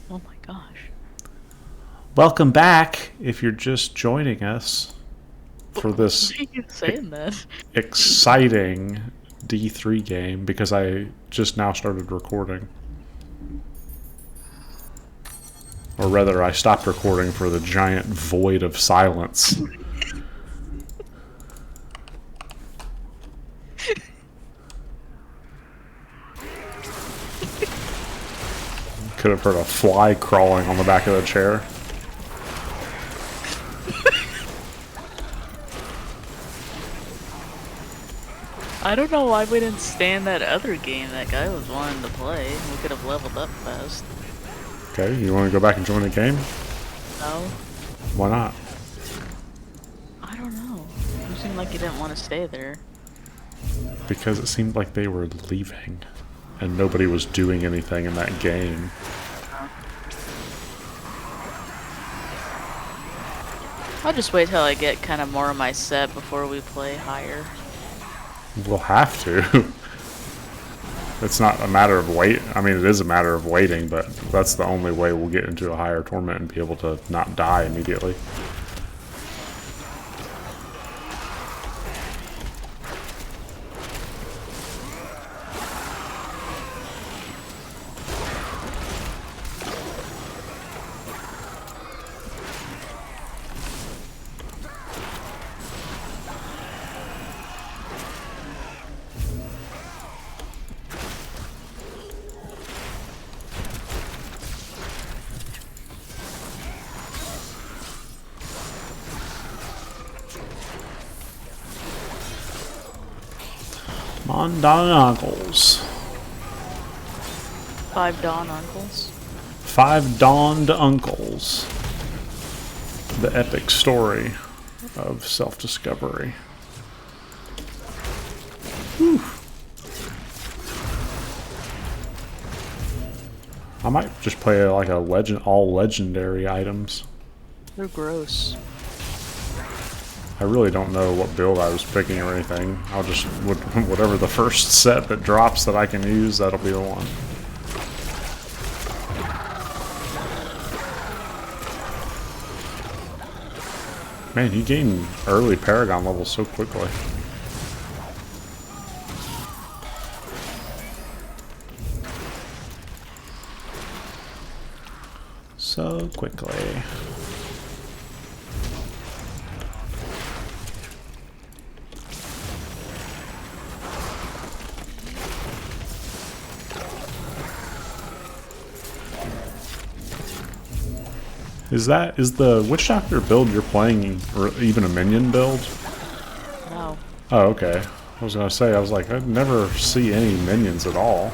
Oh my gosh. Welcome back if you're just joining us for Why this are you saying that? exciting D3 game because I just now started recording. Or rather, I stopped recording for the giant void of silence. Could have heard a fly crawling on the back of the chair. I don't know why we didn't stand that other game that guy was wanting to play. We could have leveled up fast. Okay, you want to go back and join the game? No? Why not? I don't know. You seemed like you didn't want to stay there. Because it seemed like they were leaving and nobody was doing anything in that game. I'll just wait till I get kind of more of my set before we play higher. We'll have to. It's not a matter of wait. I mean, it is a matter of waiting, but that's the only way we'll get into a higher tournament and be able to not die immediately. Mondonagles. 5 Dawn Uncles. 5 Dawned Uncles. The epic story of self-discovery. I might just play like a all legendary items. They're gross. I really don't know what build I was picking or anything. I'll just, whatever the first set that drops that I can use, that'll be the one. Man, you gain early Paragon levels so quickly. So quickly. Is the Witch Doctor build you're playing or even a minion build? No. Oh, okay. I was gonna say, I was like, I never see any minions at all.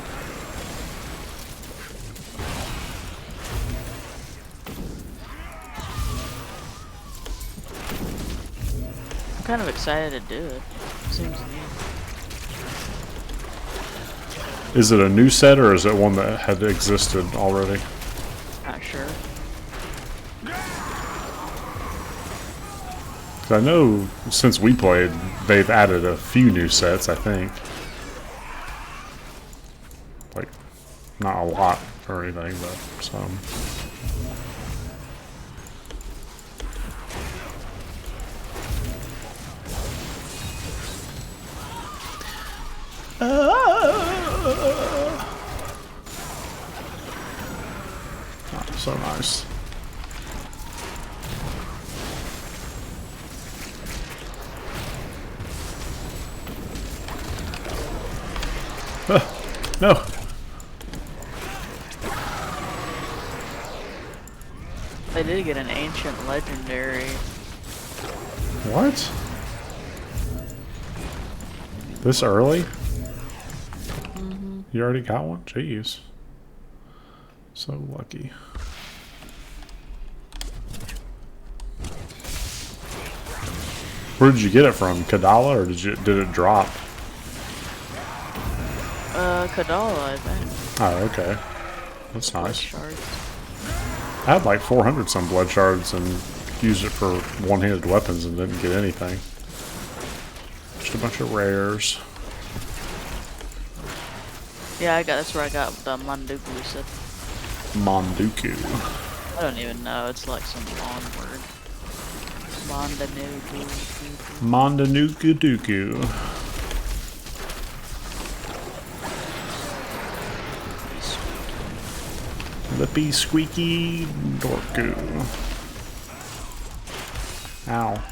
I'm kind of excited to do it. Seems neat. Is it a new set or is it one that had existed already? Not sure. 'Cause I know since we played, they've added a few new sets, I think. Like, not a lot or anything, but some. Oh, so nice. No. I did get an ancient legendary. What? This early? Mm-hmm. You already got one? Jeez. So lucky. Where did you get it from? Kadala, or did it drop? Kadala, I think. Oh, okay. That's Blood nice. shards. I had like 400 some blood shards and used it for one-handed weapons and didn't get anything. Just a bunch of rares. Yeah, that's where I got the Manduglu set. Monduku. I don't even know. It's like some long word. Mondanuku. Mondanuku Duku. Lippy Squeaky Dorku. Ow.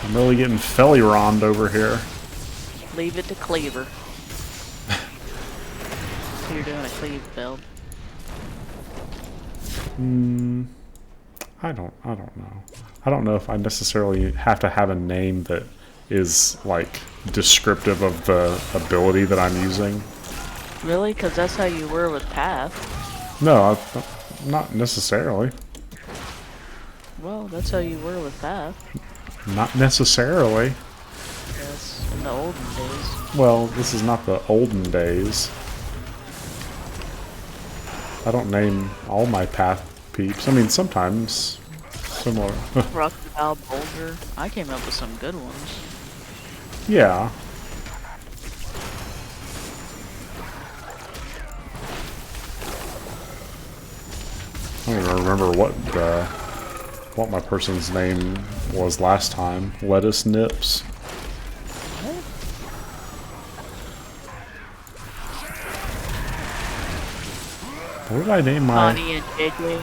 I'm really getting Felly-rond over here. Leave it to Cleaver. So you're doing a cleave build. I don't know. I don't know if I necessarily have to have a name that is like descriptive of the ability that I'm using. Really? Because that's how you were with Path. No, not necessarily. Well, that's how you were with Path. Not necessarily. Yes, in the olden days. Well, this is not the olden days. I don't name all my path peeps. I mean, sometimes similar. Crocodile Boulder. I came up with some good ones. Yeah. I don't even remember what my person's name was last time. Lettuce Nips. What? What did I name my... Connie and JJ.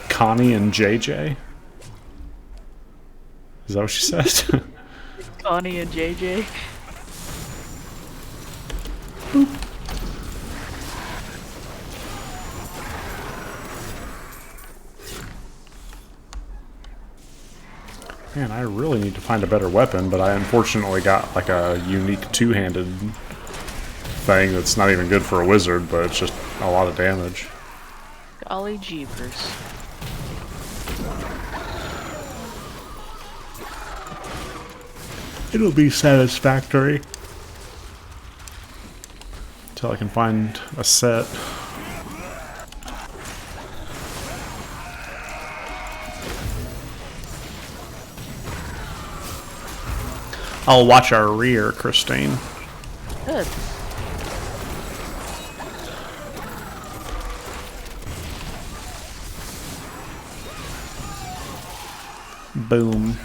Connie and JJ? Is that what she said? Connie and JJ. Man, I really need to find a better weapon, but I unfortunately got like a unique two-handed thing that's not even good for a wizard, but it's just a lot of damage. Golly jeepers. It'll be satisfactory. Until I can find a set. I'll watch our rear, Christine. Good. Boom.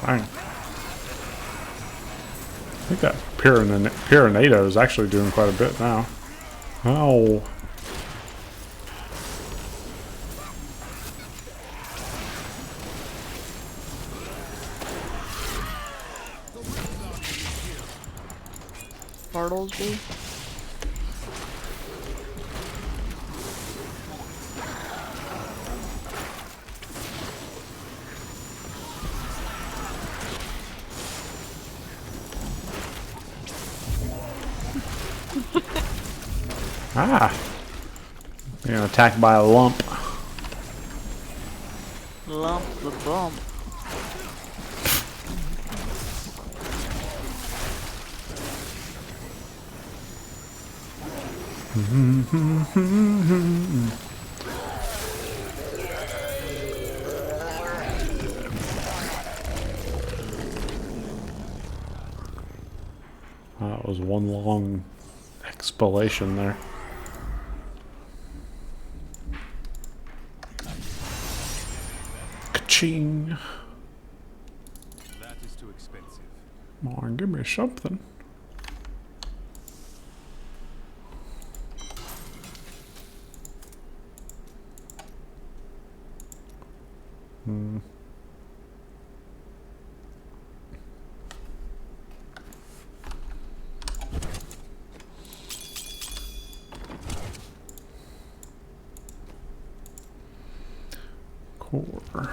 Fine. I think that Pyranado is actually doing quite a bit now. Oh. Bartlesby. Ah. Being attacked by a lump. Lump the bump. That was one long explanation there. Ka-ching. That is too expensive. Come on, give me something. Core.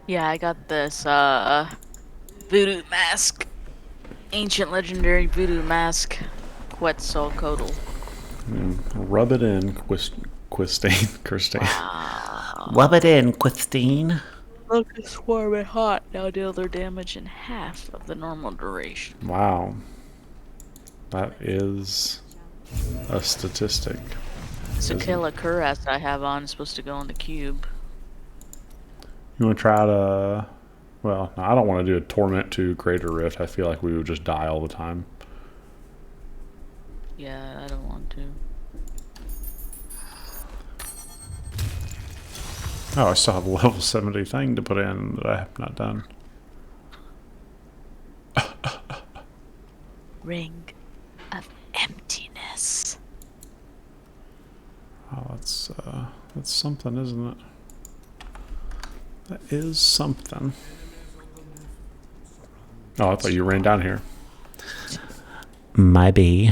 Yeah, I got this voodoo mask. Ancient legendary voodoo mask. Quetzalcoatl. Rub it in, Christine. Wow. Rub it in, Christine. Locust swarm and hot now deal their damage in half of the normal duration. Wow. That is a statistic. Sakela Kuras I have on is supposed to go in the cube. You want to try to... Well, no, I don't want to do a Torment to Greater Rift. I feel like we would just die all the time. Yeah, I don't want to. Oh, I still have a level 70 thing to put in that I have not done. Ring of emptiness. Oh, that's something, isn't it? That is something. Oh, I thought you ran down here. Maybe.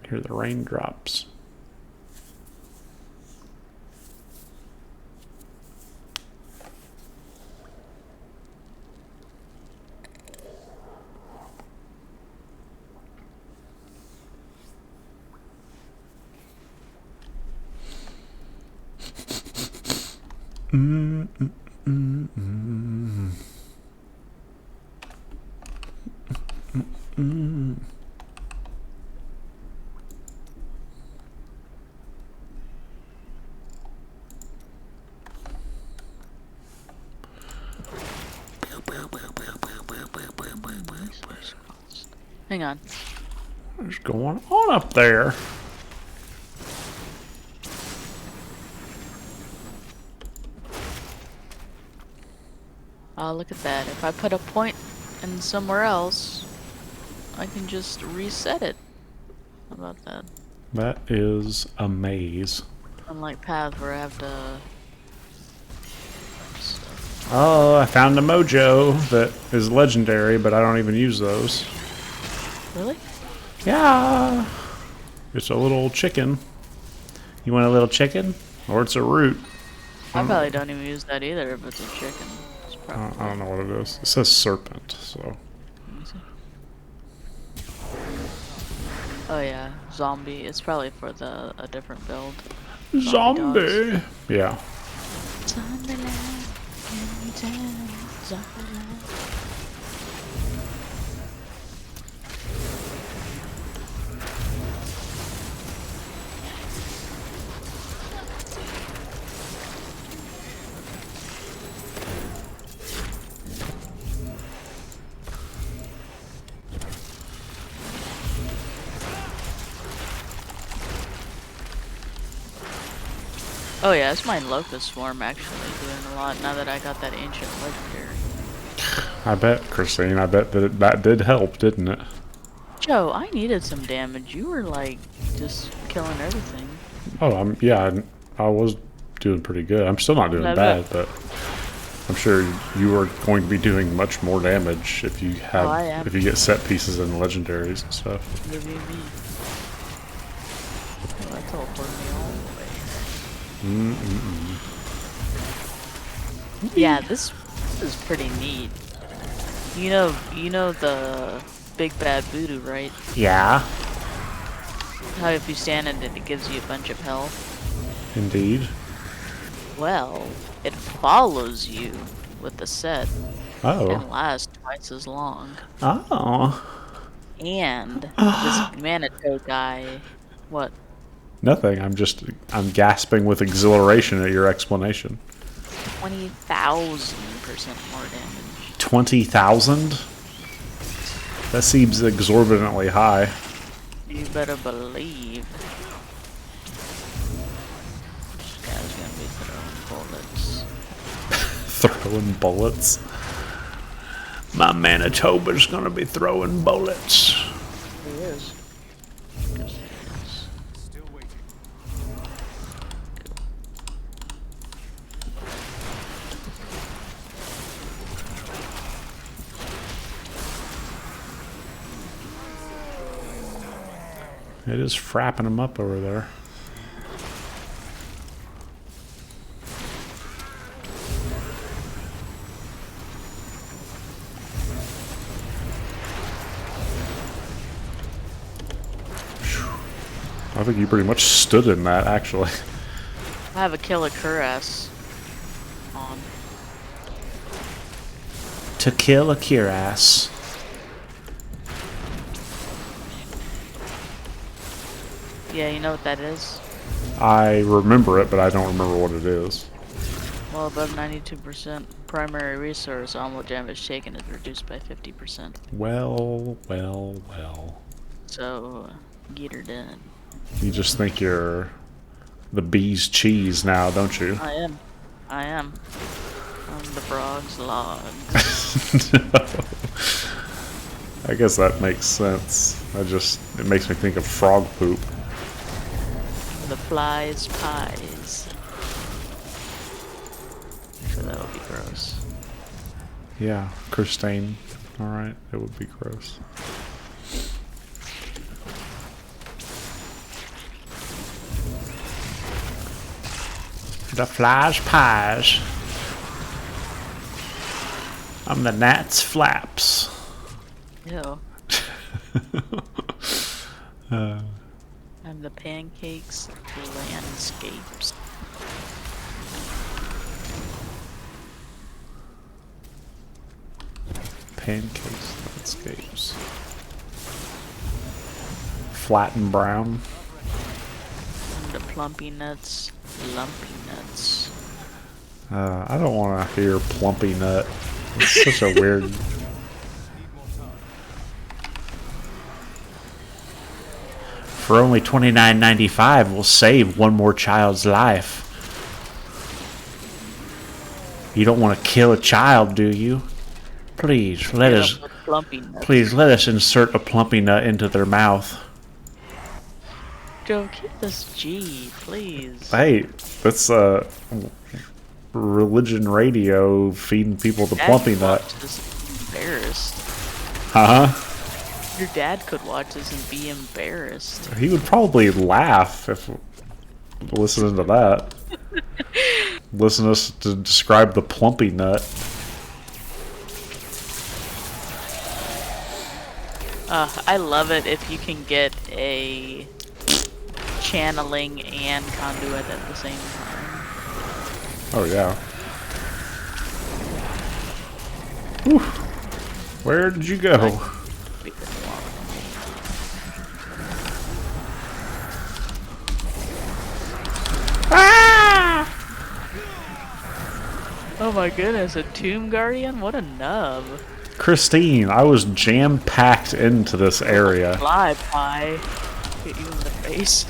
Hear the raindrops. Hang on. What's going on up there? Oh, look at that. If I put a point in somewhere else, I can just reset it. How about that? That is a maze. Unlike paths where I have to... Oh, I found a mojo that is legendary, but I don't even use those. Really? Yeah. It's a little chicken. You want a little chicken? Or it's a root. I probably don't even use that either if it's a chicken. It's I don't know what it is. It says serpent, so. Oh yeah, zombie. It's probably for a different build. Zombie! Yeah. Zombieland, anytime, Zombieland. Oh yeah, it's my Locust Swarm actually doing a lot now that I got that ancient legendary. I bet, Christine. I bet that did help, didn't it? Joe, I needed some damage. You were like just killing everything. Oh, yeah, I was doing pretty good. I'm still not doing bad, but I'm sure you are going to be doing much more damage if you have if you get set pieces and legendaries and stuff. Oh, that teleported me all the way. Yeah, this is pretty neat. You know the big bad voodoo, right? Yeah. How if you stand in it, it gives you a bunch of health. Indeed. Well, it follows you with the set. Oh. And lasts twice as long. Oh. And this Manitou guy, what? Nothing. I'm gasping with exhilaration at your explanation. 20,000% more damage. 20,000? That seems exorbitantly high. You better believe. This guy's gonna be throwing bullets. Throwing bullets? My Manitoba's gonna be throwing bullets. He is. Still waiting. It is frapping them up over there. I think you pretty much stood in that, actually. I have a killer cuirass on. To kill a cuirass. Yeah, you know what that is? I remember it, but I don't remember what it is. Well, above 92% primary resource, almost damage taken is reduced by 50%. Well, well, well. So, get her done. You just think you're the bee's cheese now, don't you? I am. I am. I'm the frog's log. I guess that makes sense. It makes me think of frog poop. The flies' pies. So that would be gross. Yeah, Christine. Alright, it would be gross. The flies' pies. I'm the gnat's flaps. Ew. I'm the pancakes landscapes. Pancakes landscapes. Flat and brown. I'm the plumpy nuts, lumpy nuts. I don't want to hear plumpy nut. It's such a weird... For only $29.95, we'll save one more child's life. You don't want to kill a child, do you? Please let us insert a plumpy nut into their mouth. Joe, keep this G, please. Hey, that's religion radio feeding people the Dad plumpy could nut. watch this embarrassed. Huh? Your dad could watch this and be embarrassed. He would probably laugh if listening to that. Listen to us to describe the plumpy nut. I love it if you can get a channeling and conduit at the same time. Oh yeah. Whew. Where did you go? Ah! Oh my goodness, a Tomb Guardian? What a nub. Christine, I was jam-packed into this area. Fly pie. Hit you in the face.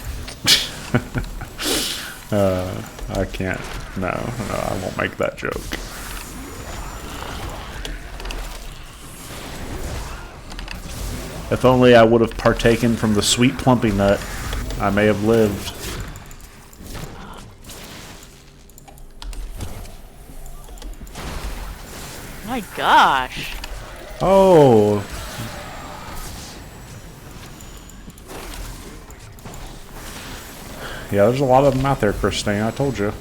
I can't. No, I won't make that joke. If only I would have partaken from the sweet plumpy nut, I may have lived. My gosh. Oh. Yeah, there's a lot of them out there, Christine. I told you.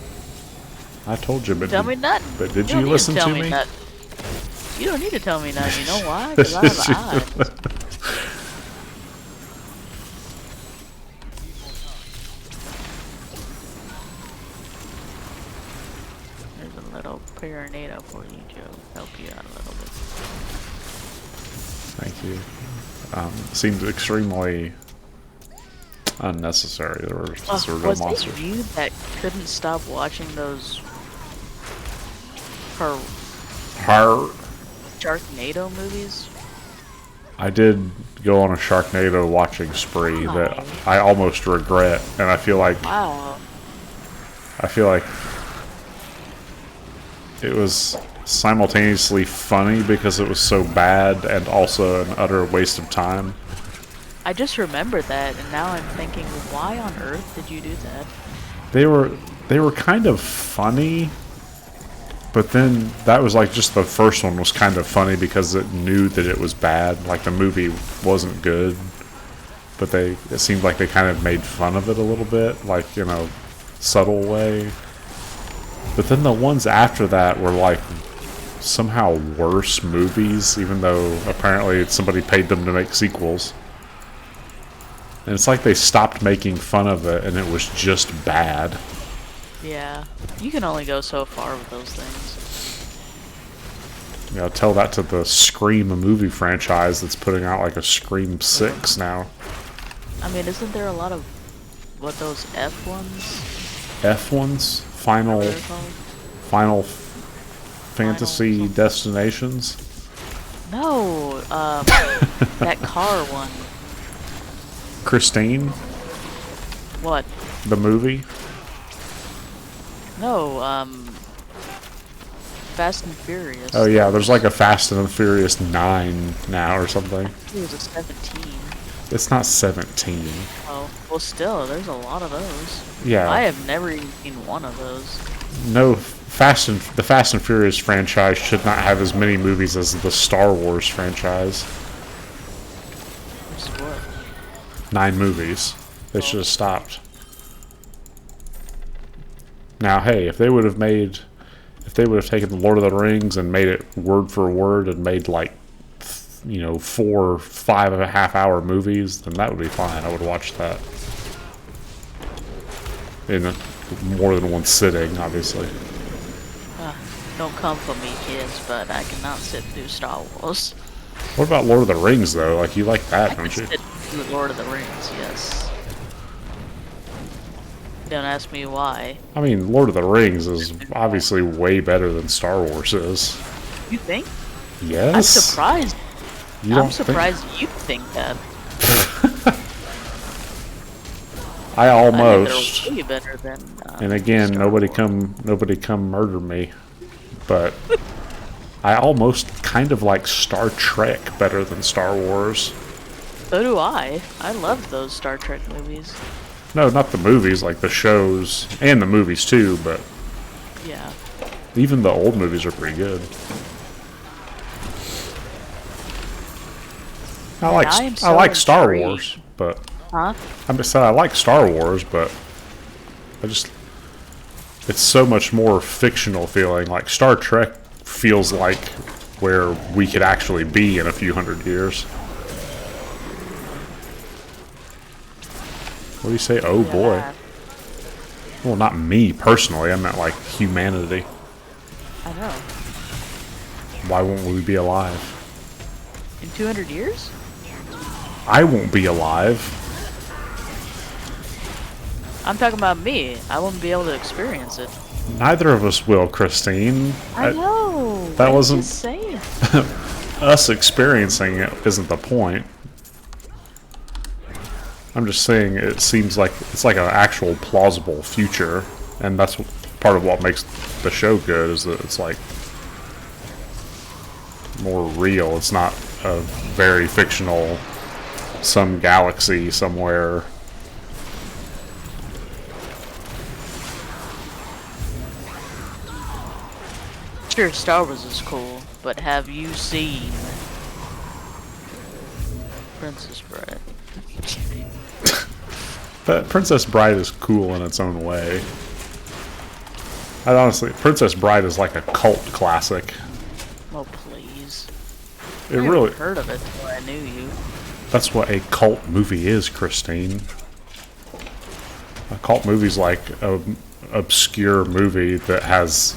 But Tell me nothing. But did you listen to me? You don't need to tell me nothing. You know why? Because I have eyes. There's a little Paranado for you, Joe. Help you out a little bit. Thank you. Seemed extremely unnecessary. There were sort of was monsters. it you that couldn't stop watching those Sharknado movies? I did go on a Sharknado watching spree that I almost regret, and I feel like it was simultaneously funny because it was so bad and also an utter waste of time. I just remembered that, and now I'm thinking, why on earth did you do that? They were kind of funny, but then that was like just the first one was kind of funny because it knew that it was bad. Like the movie wasn't good, but it seemed like they kind of made fun of it a little bit, like, you know, subtle way. But then the ones after that were like somehow worse movies, even though apparently somebody paid them to make sequels. And it's like they stopped making fun of it, and it was just bad. Yeah, you can only go so far with those things. You know, tell that to the Scream movie franchise that's putting out like a Scream 6 now. I mean, isn't there a lot of what those F ones? F ones? Final Fantasy Destinations? No, that car one. Christine? What? The movie? No, Fast and Furious. Oh yeah, there's like a Fast and Furious 9 now or something. It was a 17. It's not 17. Oh, well still, there's a lot of those. Yeah. I have never even seen one of those. No, the Fast and Furious franchise should not have as many movies as the Star Wars franchise. Just what? 9 movies. They should have stopped. Now, hey, if they would have taken the Lord of the Rings and made it word for word and made like, 4 5.5-hour movies, then that would be fine. I would watch that in more than one sitting, obviously. Don't come for me, kids, but I cannot sit through Star Wars. What about Lord of the Rings, though? Like, you like that, don't you? I can sit through Lord of the Rings, yes. Don't ask me why. I mean, Lord of the Rings is obviously way better than Star Wars is. You think? Yes. I'm surprised. I'm surprised you think that. I almost. They're way better than. And again, Star nobody Wars. come murder me. But I almost kind of like Star Trek better than Star Wars. So do I. I love those Star Trek movies. No, not the movies, like the shows and the movies too. But yeah, even the old movies are pretty good. I like Star Wars, but huh? I just said I like Star Wars, but it's so much more fictional feeling. Like Star Trek feels like where we could actually be in a few hundred years. What do you say? Oh boy. Yeah. Well, not me personally. I meant like humanity. I know. Why won't we be alive? In 200 years? I won't be alive. I'm talking about me. I won't be able to experience it. Neither of us will, Christine. I know. That wasn't Just saying. us experiencing it isn't the point. I'm just saying it seems like it's like an actual plausible future, and that's part of what makes the show good is that it's like more real. It's not a very fictional some galaxy somewhere. Sure, Star Wars is cool, but have you seen Princess Bride? But Princess Bride is cool in its own way. Honestly, Princess Bride is like a cult classic. Oh, please. It I really heard of it before I knew you. That's what a cult movie is, Christine. A cult movie's like a obscure movie that has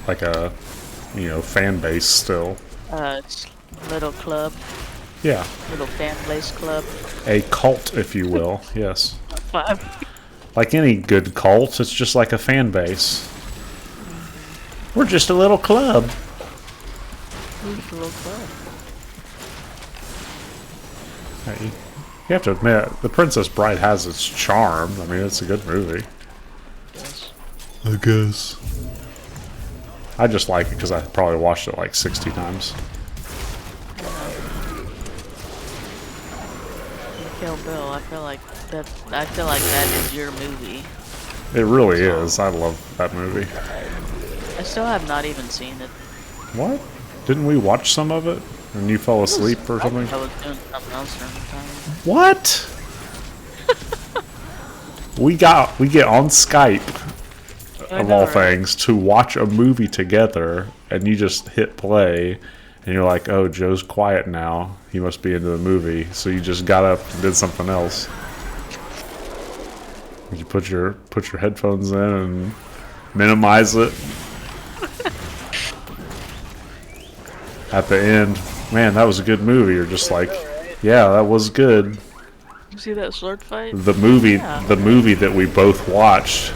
like a fan base still. It's little club. Yeah. Little fan base club. A cult, if you will. Yes. 5. Like any good cult, it's just like a fan base. We're just a little club. Who's little club? Hey, you have to admit, The Princess Bride has its charm. I mean, it's a good movie. Yes. I guess. I just like it because I probably watched it like 60 times. Kill Bill. I feel like that is your movie. It really is. I love that movie. I still have not even seen it. What? Didn't we watch some of it? And you fell asleep or something? I was doing something else during the time. What? we get on Skype, of all things, to watch a movie together, and you just hit play, and you're like, oh, Joe's quiet now. He must be into the movie. So you just got up and did something else. You put your headphones in and minimize it. At the end, man, that was a good movie. You're just like, yeah, that was good. You see that sword fight? The movie that we both watched.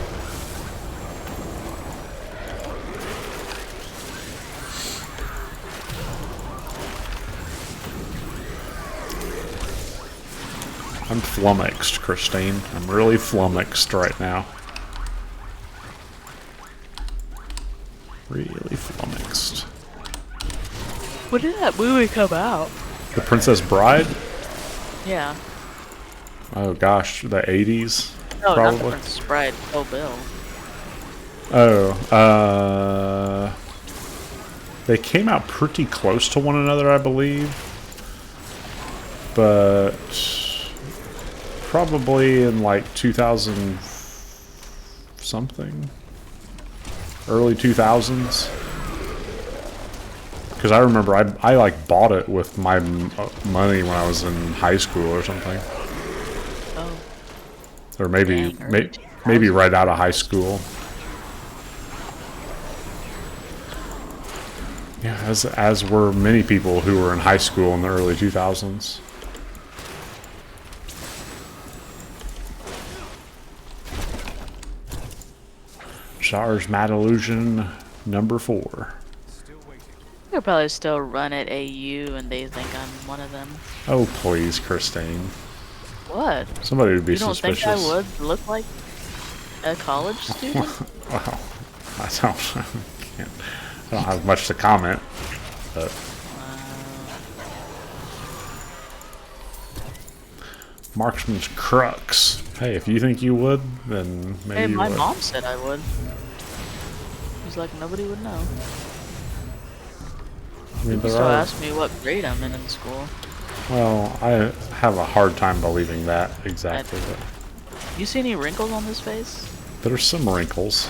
I'm flummoxed, Christine. I'm really flummoxed right now. Really flummoxed. When did that movie come out? The Princess Bride? Yeah. Oh gosh, the 80s? No, probably. not the Princess Bride. Oh, Bill. Oh, they came out pretty close to one another, I believe. But probably in like 2000 something. Early 2000s. Because I remember I like bought it with my money when I was in high school or something. Oh. Or maybe Dang, maybe right out of high school. Yeah, as were many people who were in high school in the early 2000s. ZHAR's Mad Illusion number 4. They'll probably still run at AU and they think I'm one of them. Oh, please, Christine. What? Somebody would be you don't suspicious. think I would look like a college student? Well, I don't have much to comment, but Marksman's Crux. Hey, if you think you would, then maybe Hey, you my would. mom said I would. She's like, nobody would know. I mean, People still ask me what grade I'm in school. Well, I have a hard time believing that exactly. But You see any wrinkles on this face? there's some wrinkles.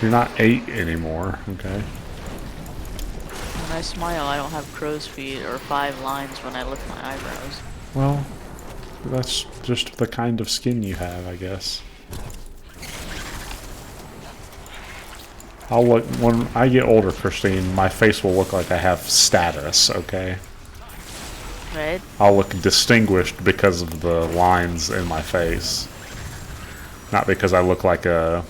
You're not 8 anymore, okay? When I smile, I don't have crow's feet or 5 lines when I lift my eyebrows. Well, that's just the kind of skin you have, I guess. I'll look, when I get older, Christine, my face will look like I have status, okay? Right? I'll look distinguished because of the lines in my face. Not because I look like a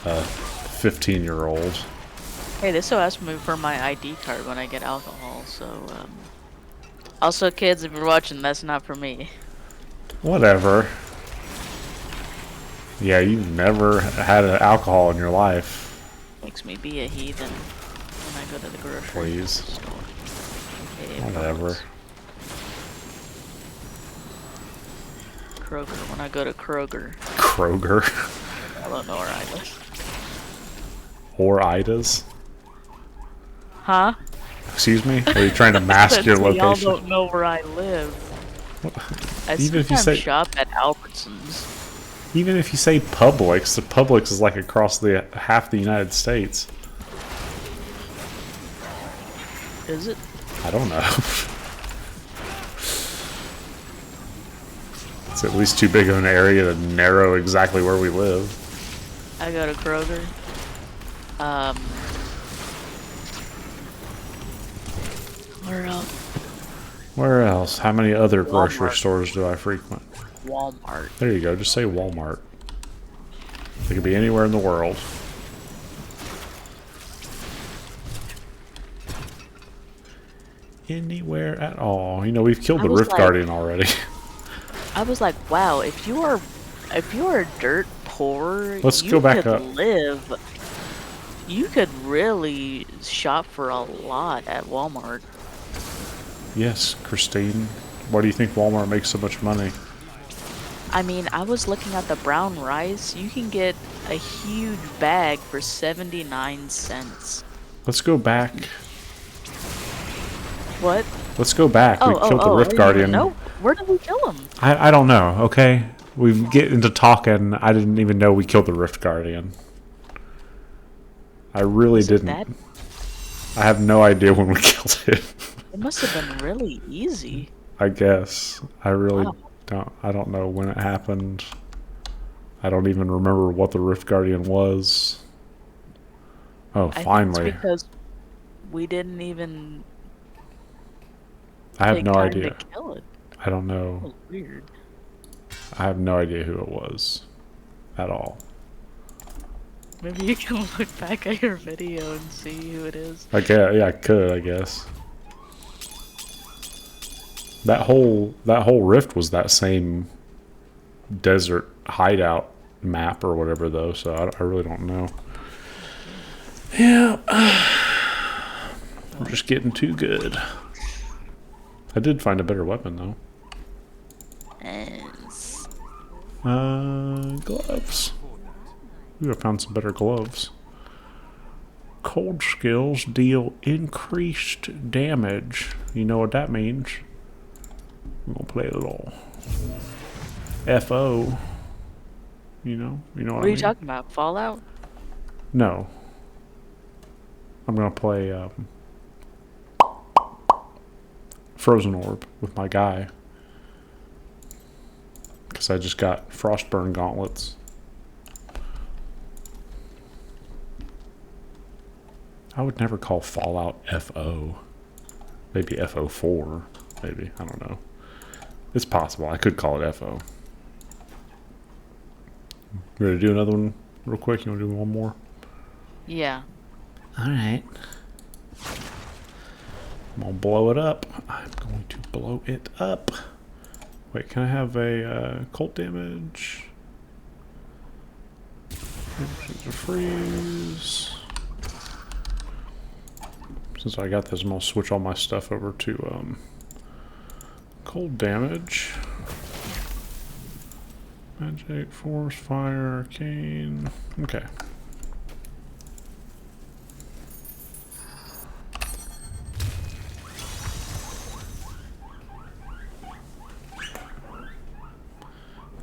15-year-old. Hey, they still ask me for my ID card when I get alcohol, so, Also, kids, if you're watching, that's not for me. Whatever. Yeah, you've never had alcohol in your life. Makes me be a heathen when I go to the grocery Please. store. Okay, Whatever. Kroger, when I go to Kroger. Kroger. I don't know where I live. Or Ida's. Huh? Excuse me? Are you trying to mask your Y'all location? don't know where I live. I Even if you sometimes say shop at Albertsons. Even if you say Publix, the Publix is like across the half the United States. Is it? I don't know. It's at least too big of an area to narrow exactly where we live. I go to Kroger. Where else? Where else? How many other grocery Walmart. stores do I frequent? Walmart. There you go. Just say Walmart. It could be anywhere in the world. Anywhere at all. You know, we've killed the Rift Guardian already. I was like, wow, if you are dirt poor, Let's you go back could up. You could really shop for a lot at Walmart. Yes, Christine. Why do you think Walmart makes so much money? I mean, I was looking at the brown rice. You can get a huge bag for 79 cents. Let's go back. What? Let's go back. We killed the Rift Guardian. No, where did we kill him? I don't know, okay? We get into talking. I didn't even know we killed the Rift Guardian. I really didn't. I have no idea when we killed it. It must have been really easy. I guess. I really I don't know when it happened. I don't even remember what the Rift Guardian was. Oh, finally. It's because we didn't even I have take no time idea. to kill it. I don't That know. was weird. I have no idea who it was at all. Maybe you can look back at your video and see who it is. Okay, yeah, I could, I guess. That whole rift was that same desert hideout map or whatever, though. So I really don't know. Yeah, I'm just getting too good. I did find a better weapon though. Gloves. Ooh, I found some better gloves. Cold skills deal increased damage. You know what that means? I'm gonna play a little FO. You know what I mean? What are you talking about? Fallout? No. I'm gonna play Frozen Orb with my guy. Because I just got Frostburn gauntlets. I would never call Fallout FO. Maybe FO4. Maybe. I don't know. It's possible. I could call it FO. You ready to do another one real quick? You want to do one more? Yeah. Alright. I'm going to blow it up. I'm going to blow it up. Wait, can I have a cult damage? Freeze. Since I got this, I'm going to switch all my stuff over to cold damage. Magic, force, fire, arcane. Okay.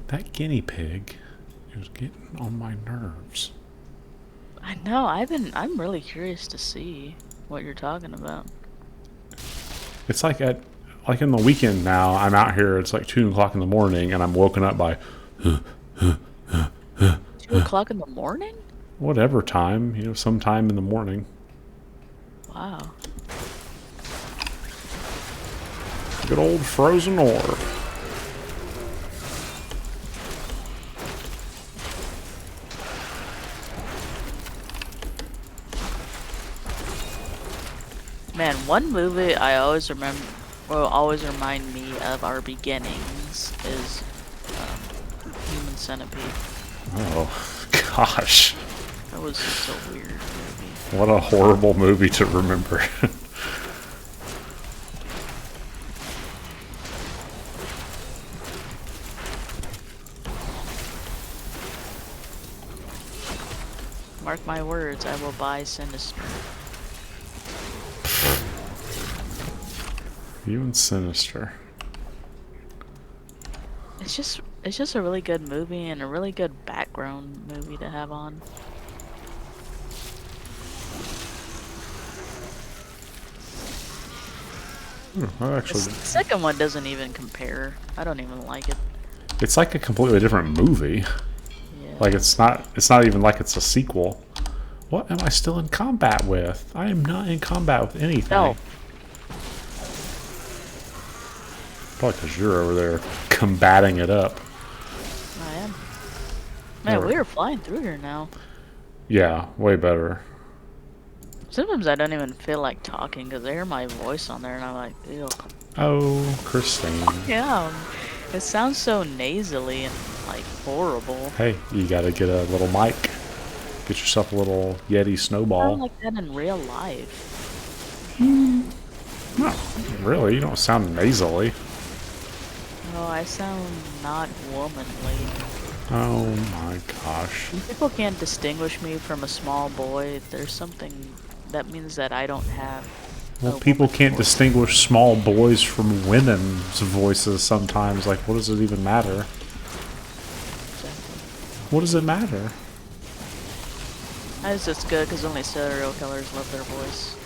That guinea pig is getting on my nerves. I know. I'm really curious to see what you're talking about. It's like in the weekend now, I'm out here, it's like 2 o'clock in the morning, and I'm woken up by 2 o'clock in the morning? whatever time, sometime in the morning. Wow. Good old Frozen Orb. Man, one movie I always remember, will always remind me of our beginnings is Human Centipede. Oh, gosh. That was just a weird movie. What a horrible movie to remember. Mark my words, I will buy Sinister. You and Sinister. It's just a really good movie and a really good background movie to have on. Actually, The second one doesn't even compare. I don't even like it. it's like a completely different movie. Yeah. Like it's not even like it's a sequel. What am I still in combat with? I am not in combat with anything. No. Probably because you're over there combating it up. I am. Man, we are flying through here now. Yeah, way better. Sometimes I don't even feel like talking because I hear my voice on there and I'm like, ew. Oh, Christine. Yeah, it sounds so nasally and like horrible. Hey, you gotta get a little mic. Get yourself a little Yeti I snowball. sound like that in real life. No, really, you don't sound nasally. No, I sound not womanly. Oh my gosh. When people can't distinguish me from a small boy, there's something that means that I don't have. Well, people can't distinguish small boys from women's voices sometimes. Like, what does it even matter? What does it matter? It's just good because only serial killers love their voice.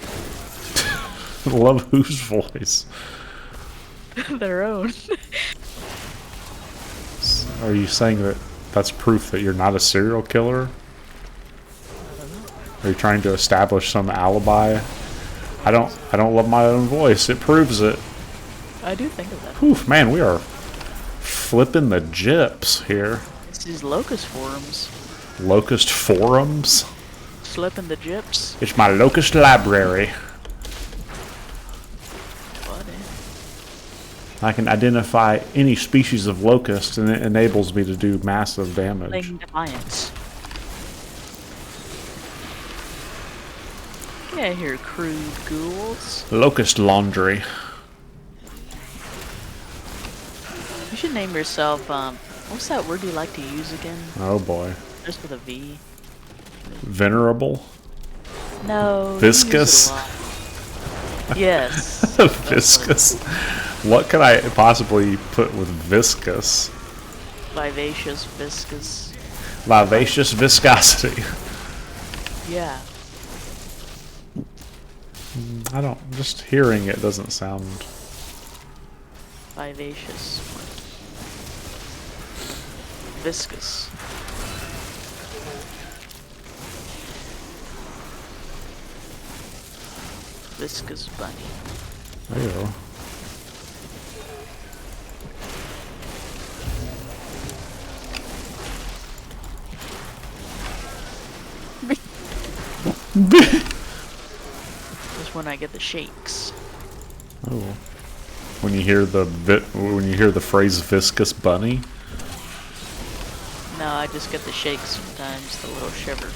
Love whose voice? Their own. Are you saying that that's proof that you're not a serial killer? Are you trying to establish some alibi? I don't love my own voice. It proves it. I do think of that. Whew, man, we are flipping the gyps here. It's these locust forums. Locust forums? Slipping the gyps. It's my locust library. Buddy. I can identify any species of locust, and it enables me to do massive damage. Playing Defiance. Get out of here, crude ghouls. Locust laundry. You should name yourself, what's that word you like to use again? Oh boy. Just with a V. Venerable? No. Viscous? Yes. Viscous. What could I possibly put with viscous? Vivacious, viscous. Vivacious viscosity. Yeah. I don't, just hearing it doesn't sound... Vivacious. Viscous. Viscous bunny. There you go. Just when I get the shakes. Oh. When you hear the phrase viscous bunny? No, I just get the shakes sometimes, the little shiver.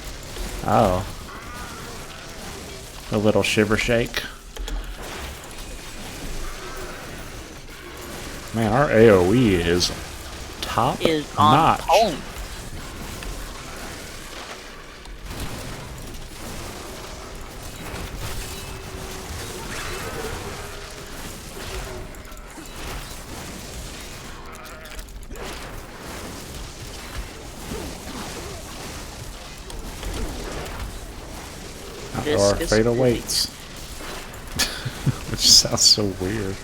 Oh. A little shiver shake. Man, our AoE is top notch. Point. Our fate awaits. Which sounds so weird.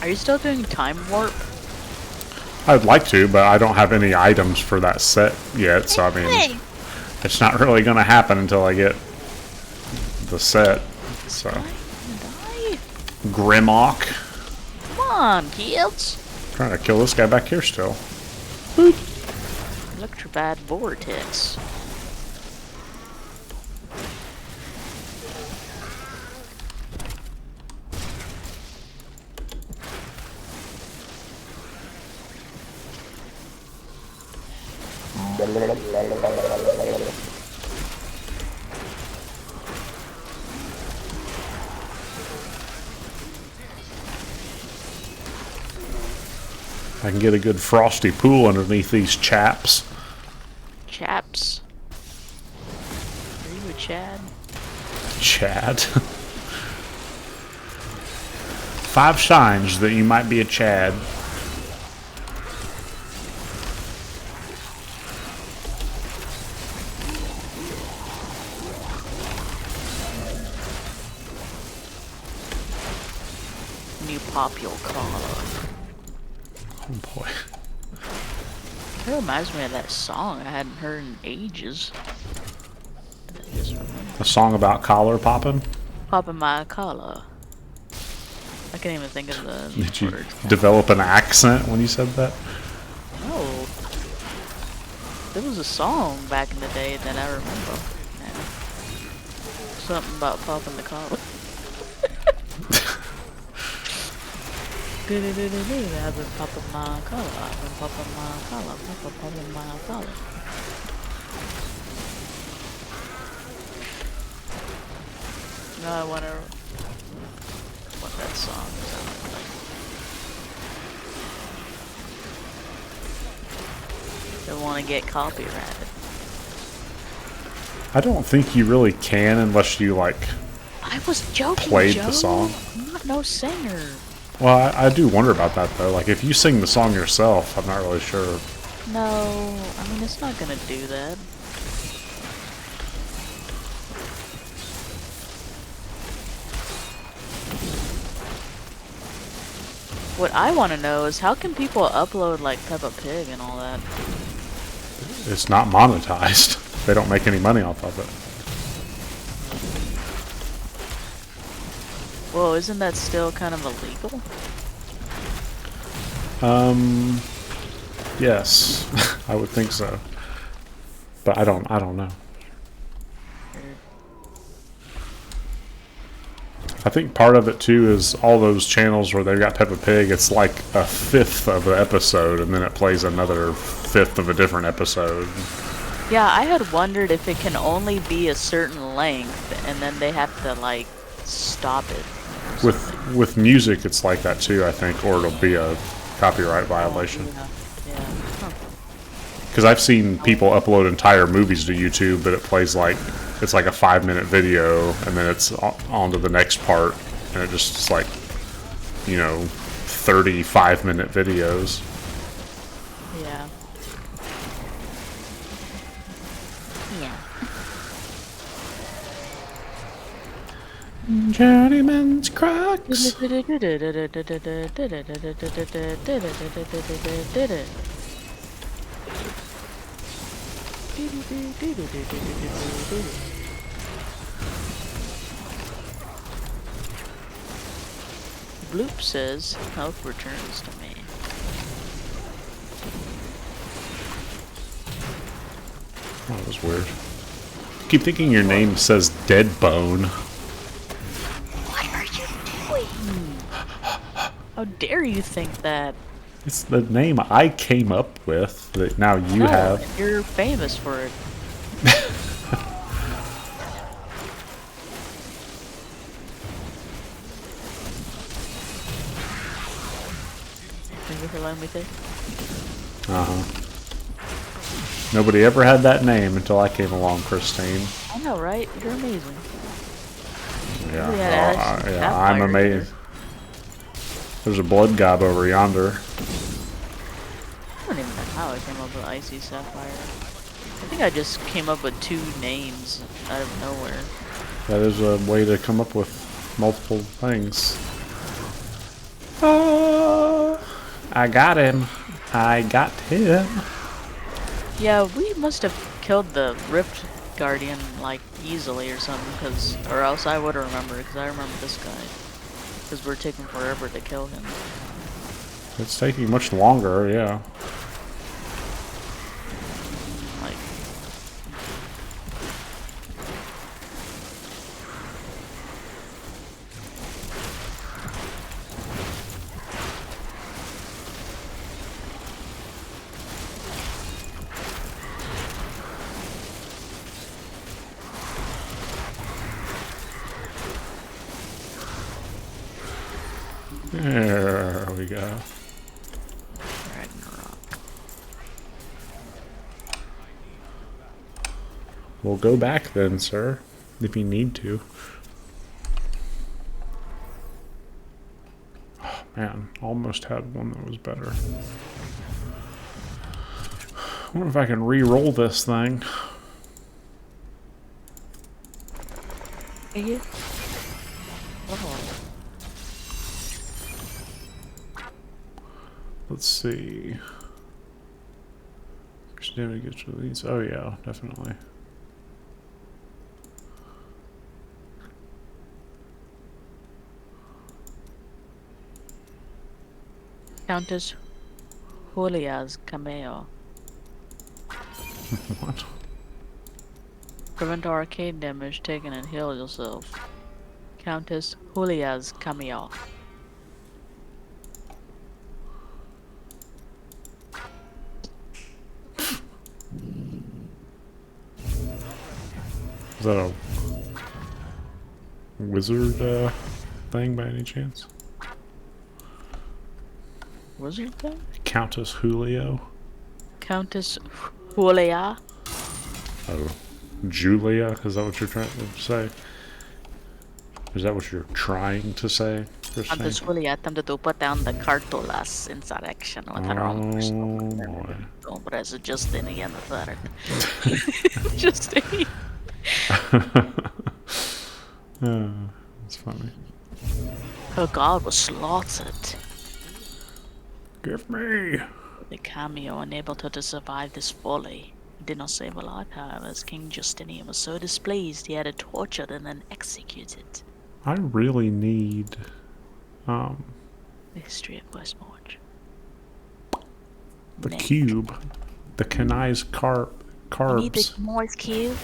Are you still doing time warp? I'd like to, but I don't have any items for that set yet, so I mean, it's not really going to happen until I get the set. So, Grimlock. Come on, kids. Trying to kill this guy back here still. Electrobad vortex. I can get a good frosty pool underneath these chaps. Chaps. Are you a Chad? Chad. 5 signs that you might be a Chad. New pop your collar. Oh boy. That reminds me of that song I hadn't heard in ages. A song about collar popping? Popping my collar. I can't even think of the Did you word. develop an accent when you said that? No. There was a song back in the day that I remember. Yeah. Something about popping the collar. I've been popping my collar. I've been popping my collar. Popping my collar. No, I wonder what that song sounded like. Don't want to get copyrighted. I don't think you really can unless you like I was joking, played Joe. the song. I'm not no singer. Well, I do wonder about that though. Like if you sing the song yourself, I'm not really sure. No, I mean it's not gonna do that. What I want to know is how can people upload like Peppa Pig and all that? It's not monetized. They don't make any money off of it. Whoa, isn't that still kind of illegal? Yes, I would think so. But I don't know. I think part of it too is all those channels where they've got Peppa Pig, it's like a fifth of the episode and then it plays another fifth of a different episode. Yeah, I had wondered if it can only be a certain length and then they have to like stop it. With music it's like that too, I think, or it'll be a copyright violation. Yeah. Because I've seen people upload entire movies to YouTube, but it plays like it's like a 5-minute video, and then it's on to the next part, and it just is like, 35-minute videos. Yeah. Journeyman's Crux. Bloop says health returns to me. Oh, that was weird. Keep thinking your name says Deadbone. What are you doing? How dare you think that? It's the name I came up with that now you have. You're famous for it. Thank you for letting me take. Nobody ever had that name until I came along, Christine. I know, right? You're amazing. Yeah, I'm amazed. There's a blood gob over yonder. I don't even know how I came up with Icy Sapphire. I think I just came up with 2 names out of nowhere. That is a way to come up with multiple things. I got him. I got him. Yeah, we must have killed the Rift Guardian, like, easily or something, or else I would have remembered, because I remember this guy. Because we're taking forever to kill him. It's taking much longer, yeah. Like... There we go. Ragnarok. We'll go back then, sir, if you need to. Oh, man, almost had one that was better. I wonder if I can re-roll this thing. Yeah. Oh. Let's see. Which damage gets released? Oh yeah, definitely. Countess Julia's cameo. What? Prevent arcade damage taken and heal yourself. Countess Julia's cameo. Is that a wizard thing by any chance? Wizard thing? Countess Julio? Countess Julia? Oh, Julia? Is that what you're trying to say? Is that what you're trying to say, Christine? Antes fully attempted to put down the Cartolas insurrection with her own boy. Hombres Justinian III. Justinian. That's funny. Her god was slaughtered. Give me. The cameo enabled her to survive this folly. It did not save her life, however, as King Justinian was so displeased he had her tortured and then executed. I really need The history of Westmarch. the cube. The Kanai's carbs. I need the Kanoi's cube.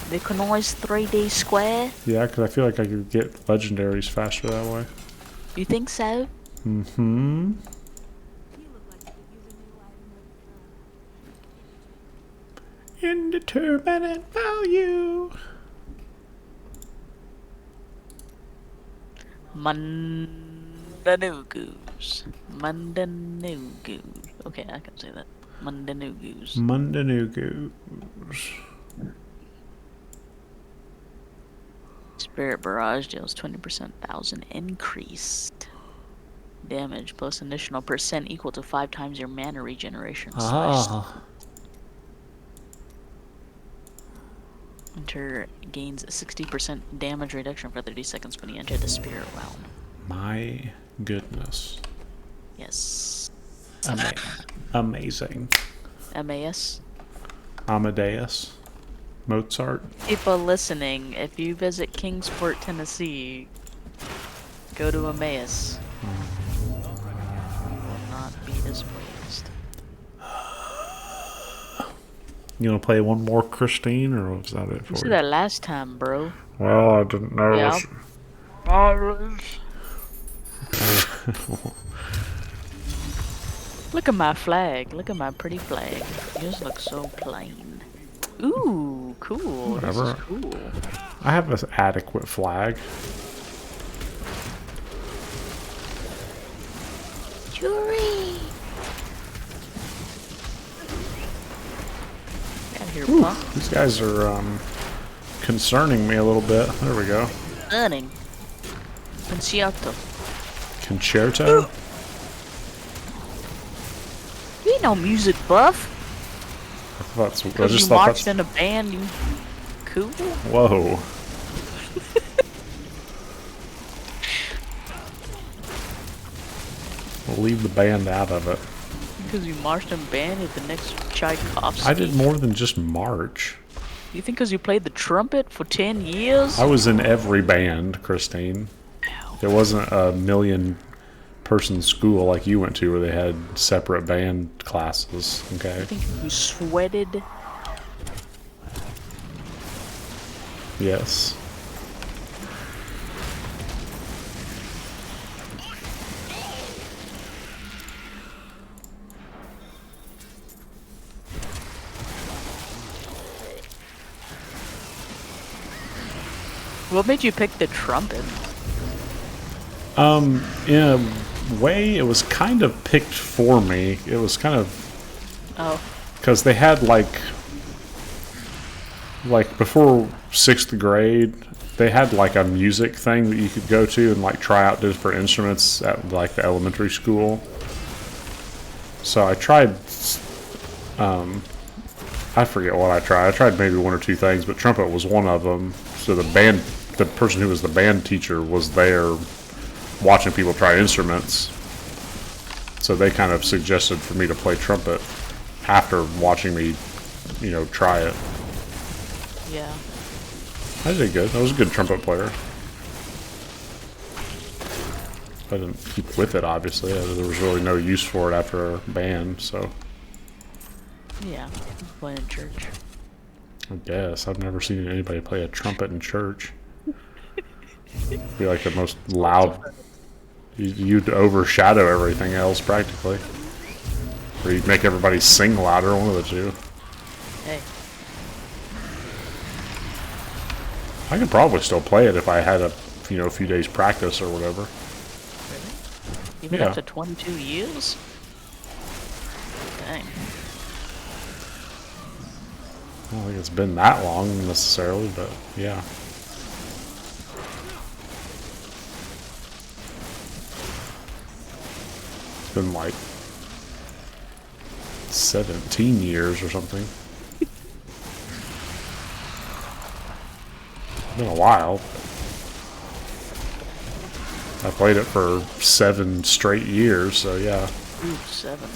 The Kanoi's 3D square. Yeah, because I feel like I could get legendaries faster that way. You think so? Mm-hmm. Indeterminate value. Mundanugus. Mundanugus. Okay, I can say that. Mundanugus. Mundanugus. Spirit Barrage deals 20% 1,000 increased damage plus additional percent equal to 5 times your mana regeneration. Enter gains a 60% damage reduction for 30 seconds when you enter the spirit realm. My goodness. Yes. Amazing. MAS. Amadeus. Mozart. People listening, if you visit Kingsport, Tennessee, go to Emmaus. You will not be displeased. You want to play one more, Christine, or was that it for You you? said that last time, bro. Well, I didn't know. Yeah. Look at my flag. Look at my pretty flag. Yours looks so plain. Ooh, cool. Whatever. This is cool. I have an adequate flag. Jury. Get here, Ooh, punk. these guys are concerning me a little bit. There we go. Earning. Concerto. Concerto? You ain't no music buff. I Because you just thought marched in a band, you cool? Whoa. We'll leave the band out of it. Because you marched in a band at the next Tchaikovsky. I did more than just march. You think because you played the trumpet for 10 years? I was in every band, Christine. It wasn't a million-person school like you went to where they had separate band classes, okay? You think you sweated? Yes. What made you pick the trumpet? In a way, it was kind of picked for me. It was kind of... Oh. Because they had, like, before 6th grade, they had, like, a music thing that you could go to and, like, try out different instruments at, like, the elementary school. So I tried... I forget what I tried. I tried maybe one or two things, but trumpet was one of them. So the person who was the band teacher was there watching people try instruments. So they kind of suggested for me to play trumpet after watching me, you know, try it. Yeah. I did good. I was a good trumpet player. I didn't keep with it, obviously. There was really no use for it after our band, so... Yeah. Playing in church. I guess. I've never seen anybody play a trumpet in church. It'd be like the most loud... You'd overshadow everything else, practically. Or you'd make everybody sing louder, one of the two. Hey. I could probably still play it if I had a few days practice or whatever. Really? Even Yeah. after 22 years? Dang. I don't think it's been that long necessarily, but yeah. been like 17 years or something. Been a while. I played it for 7 straight years, so yeah. Ooh, 7.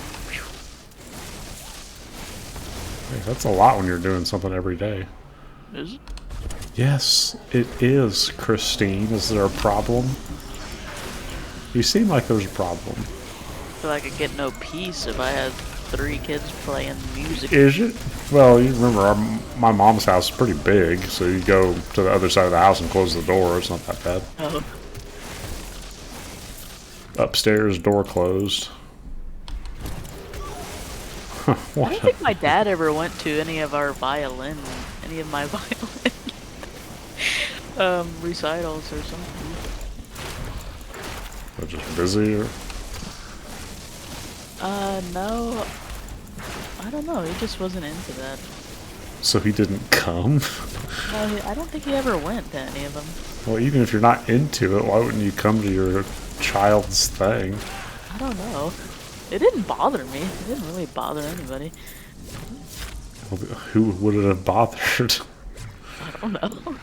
Hey, that's a lot when you're doing something every day. Is it? Yes, it is, Christine. Is there a problem? You seem like there's a problem. I feel like I'd get no peace if I had 3 kids playing music. Is it? Well, you remember my mom's house is pretty big, so you go to the other side of the house and close the door. It's not that bad. Oh. Upstairs, door closed. I don't think my dad ever went to any of my violin recitals or something. They're just busy, or? No. I don't know. He just wasn't into that. So he didn't come? No, I don't think he ever went to any of them. Well, even if you're not into it, why wouldn't you come to your child's thing? I don't know. It didn't bother me. It didn't really bother anybody. Well, who would it have bothered? I don't know.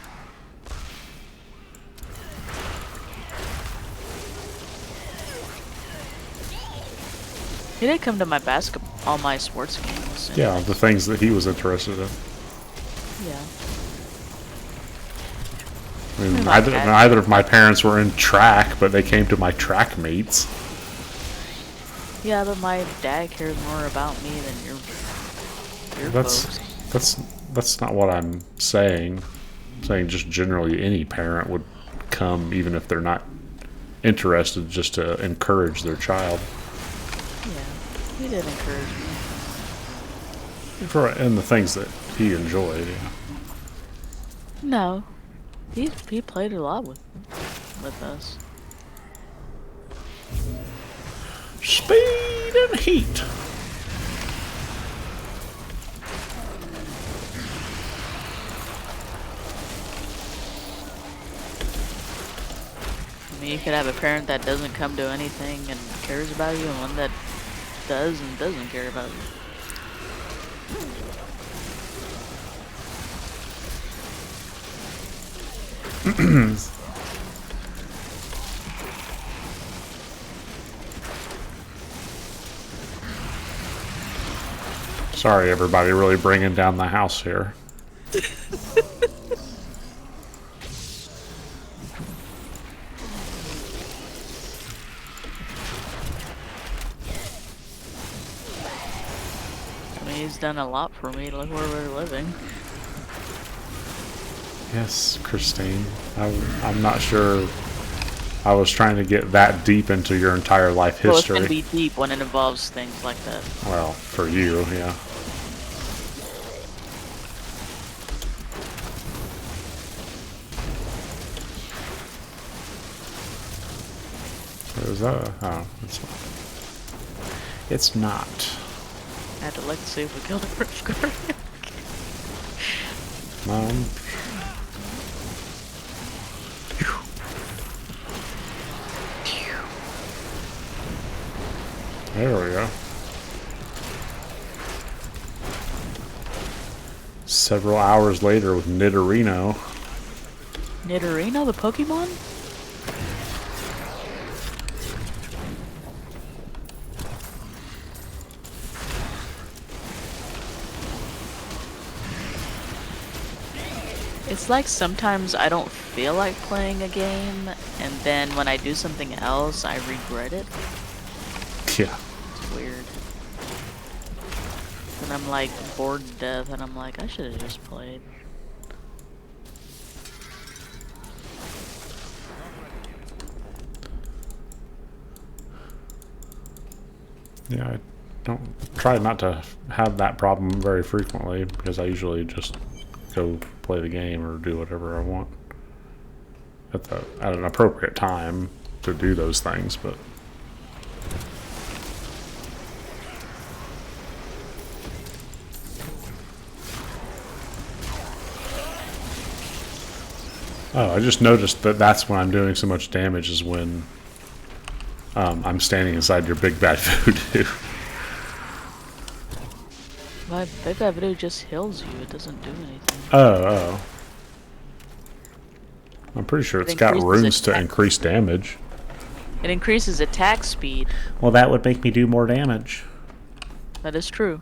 He did come to my all my sports games. Yeah, the things that he was interested in. Yeah. I mean, neither of my parents were in track, but they came to my track meets. Yeah, but my dad cares more about me than your folks. That's not what I'm saying. I'm saying just generally any parent would come even if they're not interested, just to encourage their child. Yeah, he did encourage me. And the things that he enjoyed, yeah. No. He played a lot with us. Speed and heat. I mean, you could have a parent that doesn't come to anything and cares about you, and one that does and doesn't care about you. Sorry, everybody, really bringing down the house here. I mean, he's done a lot for me. Look where we're living. Yes, Christine. I'm not sure I was trying to get that deep into your entire life history. Well, it's gonna be deep when it involves things like that. Well, for you, yeah. Is that? Oh, it's not. It's not. I had to look to see if we killed a Rift Guardian. There we go. Several hours later with Nidorino. Nidorino, the Pokemon? It's like sometimes I don't feel like playing a game, and then when I do something else, I regret it. Yeah. It's weird. And I'm like bored to death, and I'm like, I should have just played. Yeah, I don't try not to have that problem very frequently because I usually just go play the game or do whatever I want at an appropriate time to do those things, but oh, I just noticed that that's when I'm doing so much damage is when I'm standing inside your big bad voodoo. My big bad voodoo just heals you. It doesn't do anything. Oh. I'm pretty sure it's got runes to increase damage. It increases attack speed. Well, that would make me do more damage. That is true.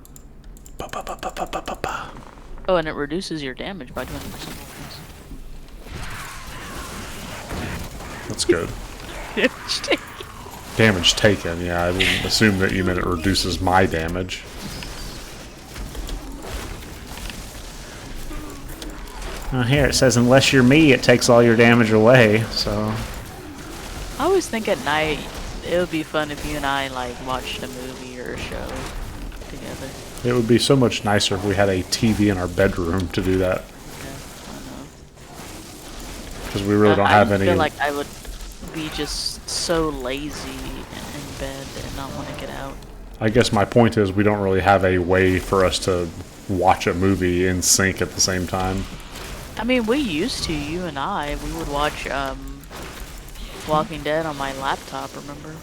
Ba, ba, ba, ba, ba, ba, ba, ba. Oh, and it reduces your damage by 20%. That's good. Damage taken, yeah. I wouldn't assume that you meant it reduces my damage. Here it says, unless you're me, it takes all your damage away, so... I always think at night, it would be fun if you and I, like, watched a movie or a show together. It would be so much nicer if we had a TV in our bedroom to do that. Yeah, I know. Because we really don't have any... I feel like I would be just so lazy in bed and not want to get out. I guess my point is we don't really have a way for us to watch a movie in sync at the same time. I mean, we used to, you and I. We would watch Walking Dead on my laptop, remember?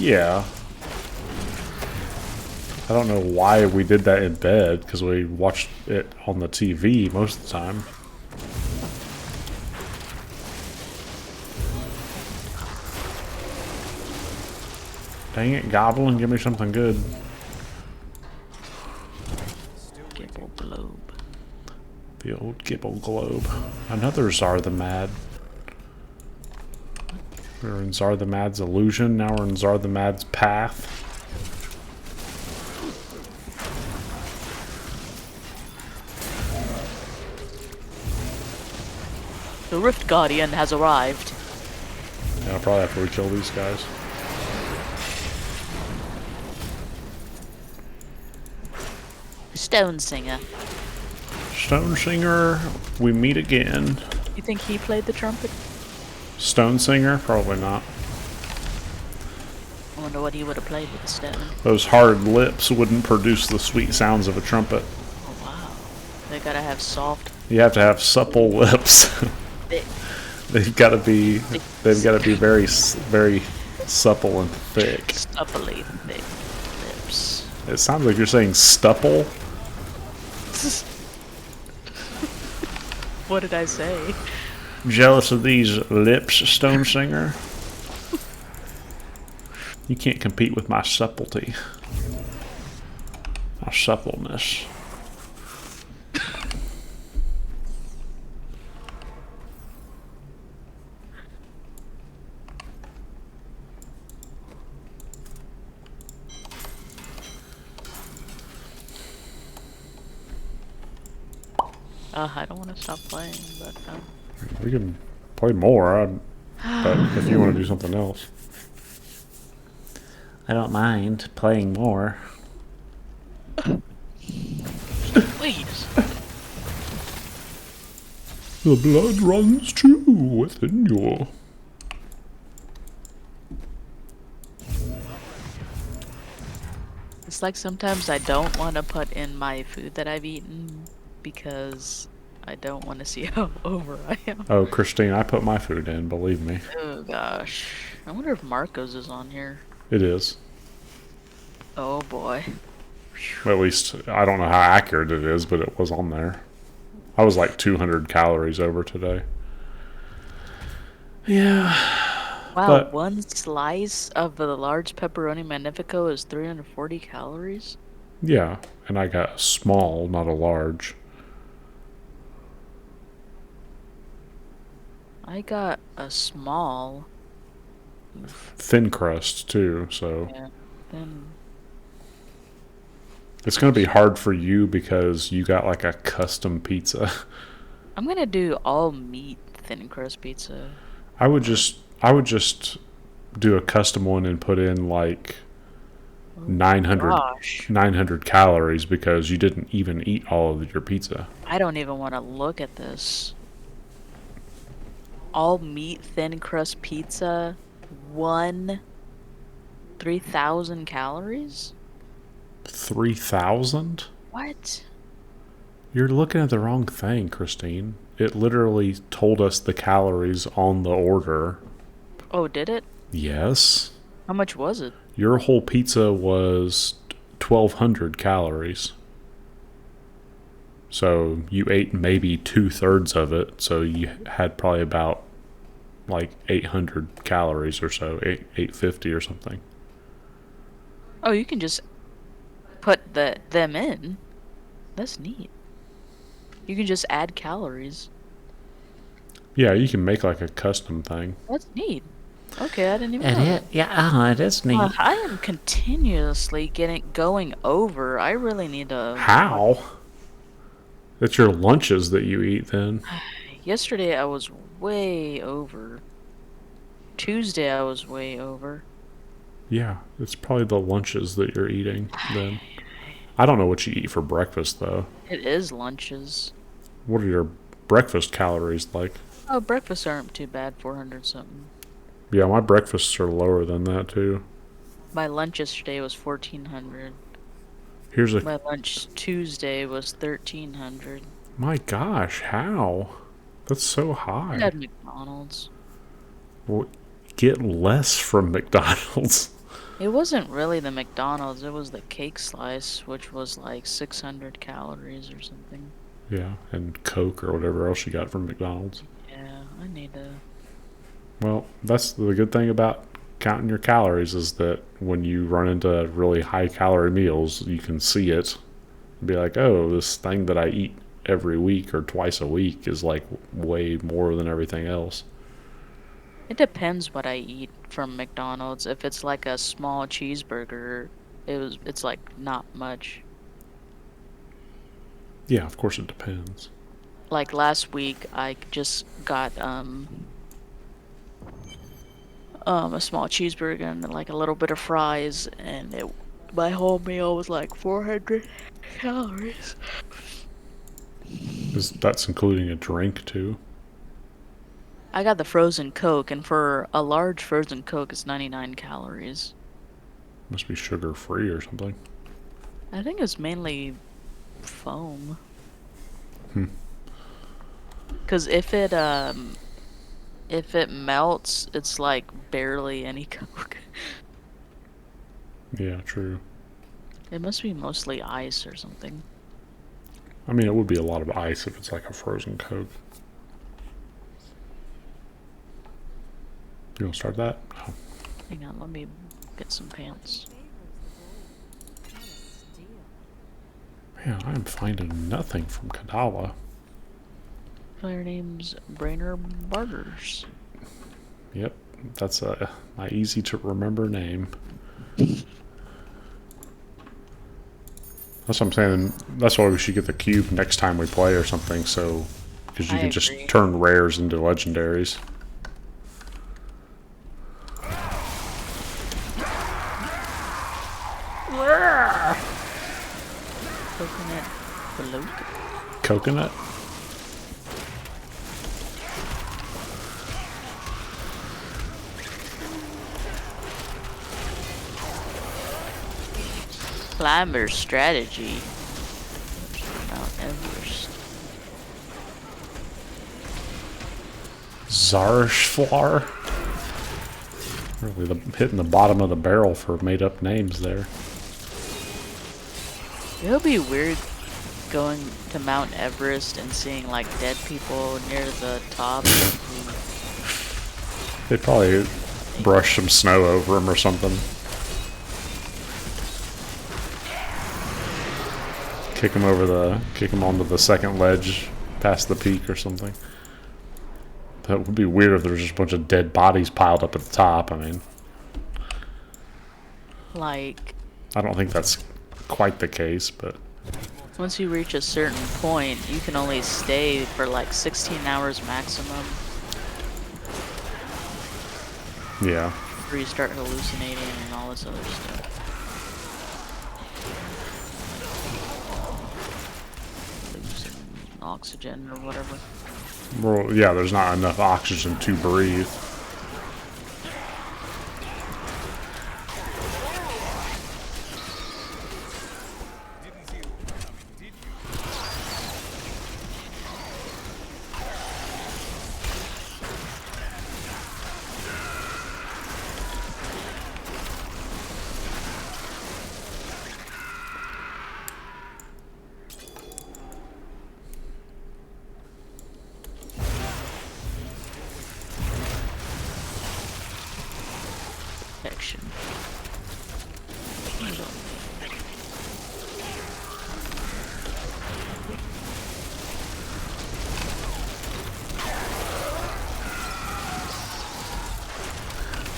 Yeah. I don't know why we did that in bed, because we watched it on the TV most of the time. Dang it, Goblin, give me something good. Gibble Globe. The old Gibble Globe. Another ZHAR the Mad. We were in ZHAR the Mad's Illusion, now we're in ZHAR the Mad's Path. The Rift Guardian has arrived. Yeah, probably after we kill these guys. Stone Singer. Stone Singer, we meet again. You think he played the trumpet? Stone Singer? Probably not. I wonder what he would have played with the stone. Those hard lips wouldn't produce the sweet sounds of a trumpet. Oh wow. They gotta have soft. You have to have supple lips. Thick. They've got to be very, very supple and thick. Stuppily thick lips. It sounds like you're saying stupple. What did I say? Jealous of these lips, Stone Singer? You can't compete with my subtlety. My suppleness. I don't want to stop playing, but we can play more, but if you want to do something else. I don't mind playing more. please. The blood runs true within you. It's like sometimes I don't want to put in my food that I've eaten because I don't want to see how over I am. Oh, Christine, I put my food in, believe me. Oh gosh. I wonder if Marco's is on here. It is. Oh boy. At least, I don't know how accurate it is, but it was on there. I was like 200 calories over today. Yeah. Wow, but one slice of the large pepperoni magnifico is 340 calories? Yeah, and I got a small, not a large. I got a small. Thin crust, too, so... Yeah, thin. It's going to be hard for you because you got like a custom pizza. I'm going to do all meat thin crust pizza. I would just do a custom one and put in like 900 calories because you didn't even eat all of your pizza. I don't even want to look at this. All meat thin crust pizza, 3,000 calories? 3,000? What? You're looking at the wrong thing, Christine. It literally told us the calories on the order. Oh, did it? Yes. How much was it? Your whole pizza was 1,200 calories. So you ate maybe 2/3 of it. So you had probably about like 800 calories or so, 850 or something. Oh, you can just put them in. That's neat. You can just add calories. Yeah, you can make like a custom thing. That's neat. Okay, I didn't even know that. Yeah, it is neat. I am continuously going over. I really need to... How? It's your lunches that you eat then. Yesterday I was way over. Tuesday I was way over. Yeah, it's probably the lunches that you're eating then. I don't know what you eat for breakfast though. It is lunches. What are your breakfast calories like? Oh, breakfasts aren't too bad, 400 something. Yeah, my breakfasts are lower than that too. My lunch yesterday was 1,400. Here's a... My lunch Tuesday was 1,300. My gosh, how? That's so high. I had McDonald's. Well, get less from McDonald's. It wasn't really the McDonald's, it was the cake slice, which was like 600 calories or something. Yeah, and Coke or whatever else you got from McDonald's. Yeah, I need to... Well, that's the good thing about counting your calories is that when you run into really high calorie meals, you can see it and be like, oh, this thing that I eat every week or twice a week is like way more than everything else. It depends what I eat from McDonald's. If it's like a small cheeseburger, it's like not much. Yeah, of course it depends. Like last week, I just got a small cheeseburger and like a little bit of fries, and my whole meal was like 400 calories. That's including a drink too? I got the frozen Coke, and for a large frozen Coke, it's 99 calories. Must be sugar free or something. I think it's mainly foam. Because if it melts, it's like barely any Coke. Yeah, true. It must be mostly ice or something. I mean, it would be a lot of ice if it's like a frozen Coke. You want to start that? Oh. Hang on, let me get some pants. Man, I am finding nothing from Kadala. Player name's Brainer Barters. Yep, that's my easy to remember name. That's what I'm saying. That's why we should get the cube next time we play or something. So, because you can just turn rares into legendaries. Coconut float. Coconut? Climber strategy. Mount Everest. ZHAR? Really hitting the bottom of the barrel for made up names there. It'll be weird going to Mount Everest and seeing like dead people near the top. They probably brush some snow over them or something. Kick them onto the second ledge past the peak or something. That would be weird if there was just a bunch of dead bodies piled up at the top. I mean, like, I don't think that's quite the case, but once you reach a certain point, you can only stay for like 16 hours maximum. yeah. Before you start hallucinating and all this other stuff. Losing oxygen or whatever. Well, yeah, there's not enough oxygen to breathe.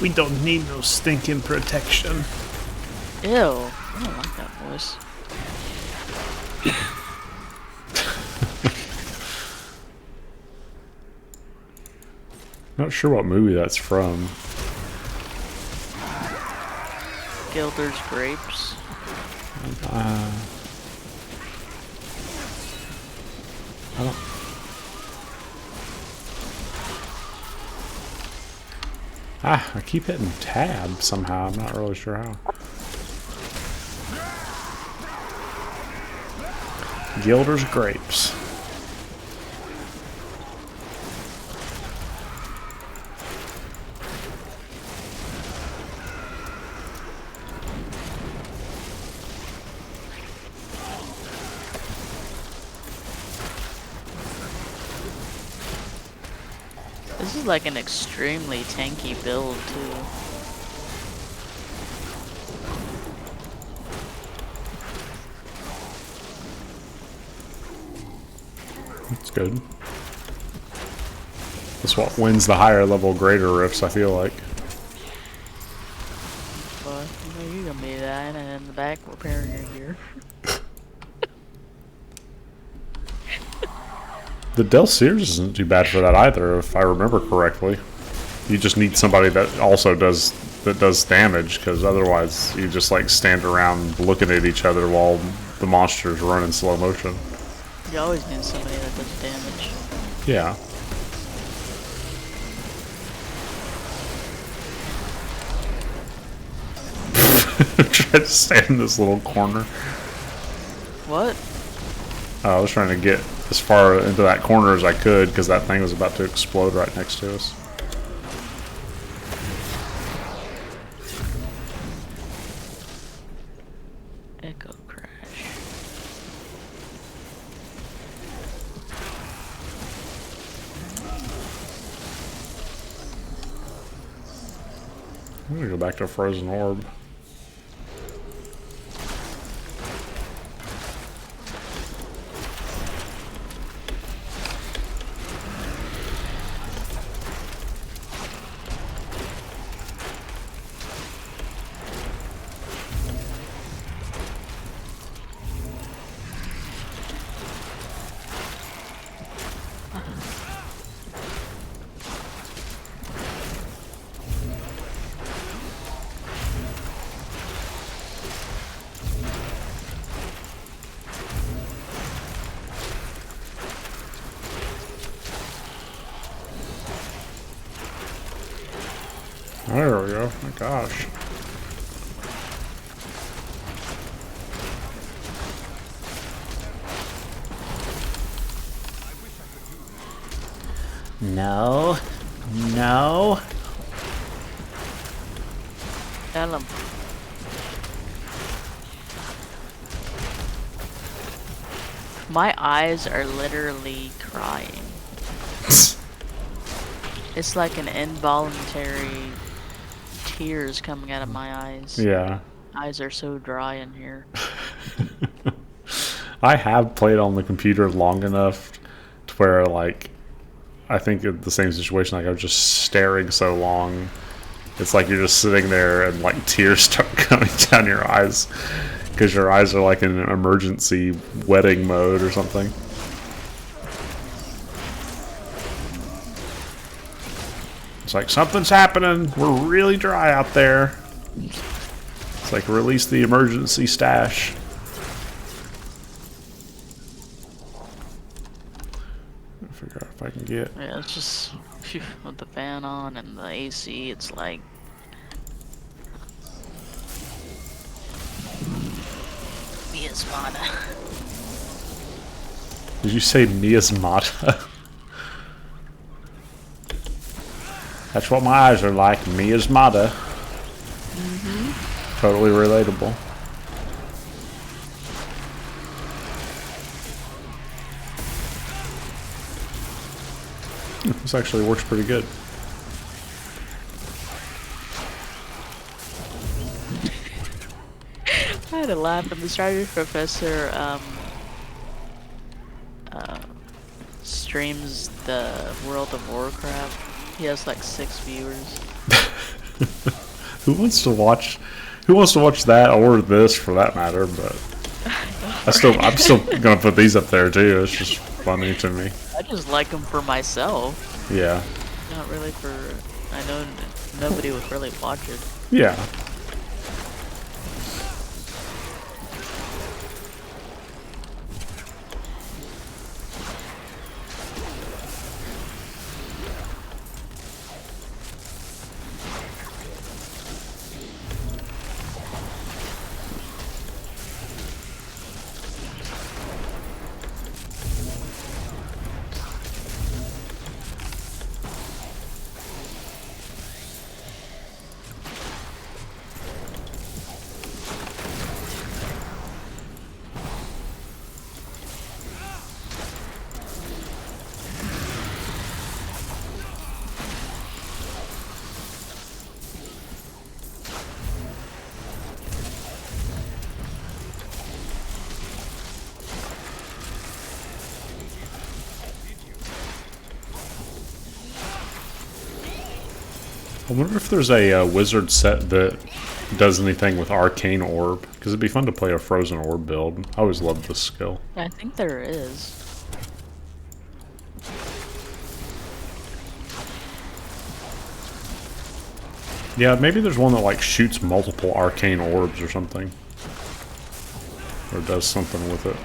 We don't need no stinking protection. Ew. I don't like that voice. Not sure what movie that's from. Gilder's Grapes. I don't. I keep hitting tab somehow. I'm not really sure how. Gilder's Grapes. This is like an extremely tanky build too. That's good. That's what wins the higher level greater rifts, I feel like. Well, you know you're gonna be that and in the back repairing your gear. The Del Sears isn't too bad for that either, if I remember correctly. You just need somebody that also does damage, because otherwise you just like stand around looking at each other while the monsters run in slow motion. You always need somebody that does damage. Yeah. Try to stay in this little corner. What? I was trying to get as far into that corner as I could because that thing was about to explode right next to us. Echo crash. I'm gonna go back to a frozen orb. There we go. My gosh. No. No. Tell him. My eyes are literally crying. It's like an involuntary tears coming out of my eyes. Yeah. Eyes are so dry in here. I have played on the computer long enough to where, like, I think in the same situation, like I was just staring so long. It's like you're just sitting there and like tears start coming down your eyes because your eyes are like in an emergency wetting mode or something. It's like something's happening. We're really dry out there. It's like release the emergency stash. Figure out if I can get. Yeah, it's just phew, with the fan on and the AC, it's like miasmata. Did you say miasmata? That's what my eyes are like, miasmata. Mm-hmm. Totally relatable. This actually works pretty good. I had to laugh at the Starter Professor streams the World of Warcraft. He has like 6 viewers. Who wants to watch? Who wants to watch that or this, for that matter? But I'm still gonna put these up there too. It's just funny to me. I just like them for myself. Yeah. Not really for. I know nobody would really watch it. Yeah. I wonder if there's a wizard set that does anything with arcane orb, because it'd be fun to play a frozen orb build. I always loved this skill. I think there is. Yeah, maybe there's one that like shoots multiple arcane orbs or something, or does something with it.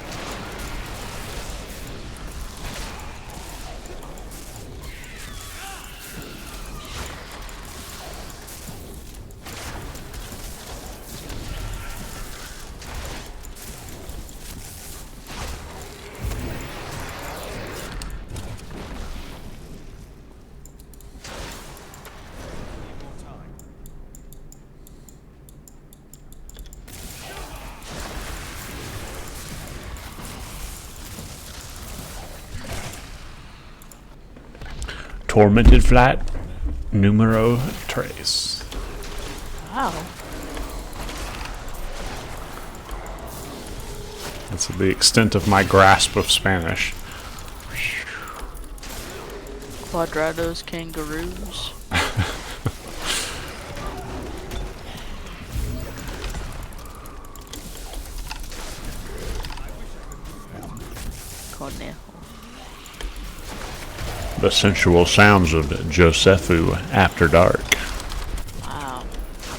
Tormented flat numero tres. Wow. That's the extent of my grasp of Spanish. Quadrados, kangaroos. Conejo. The sensual sounds of Josefu after dark. Wow.